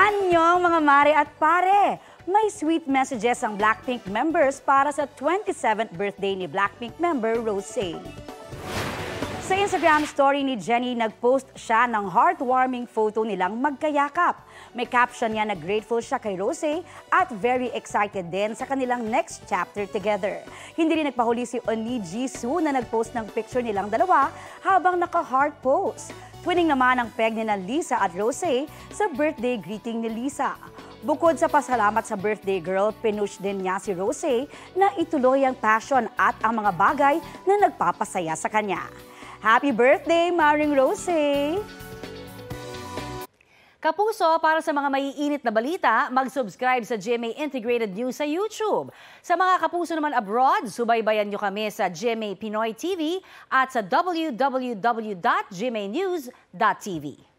Anyong mga mare at pare! May sweet messages ang Blackpink members para sa 27th birthday ni Blackpink member Rosé. Sa Instagram story ni Jennie, nag-post siya ng heartwarming photo nilang magkayakap. May caption niya na grateful siya kay Rosé at very excited din sa kanilang next chapter together. Hindi rin nagpahuli si Oni Jisoo na nag-post ng picture nilang dalawa habang naka-heart pose. Twinning naman ang peg ni Lisa at Rosé sa birthday greeting ni Lisa. Bukod sa pasalamat sa birthday girl, pinush din niya si Rosé na ituloy ang passion at ang mga bagay na nagpapasaya sa kanya. Happy birthday, Maring Rosé! Kapuso, para sa mga maiinit na balita, mag-subscribe sa GMA Integrated News sa YouTube. Sa mga kapuso naman abroad, subaybayan nyo kami sa GMA Pinoy TV at sa www.gmanews.tv.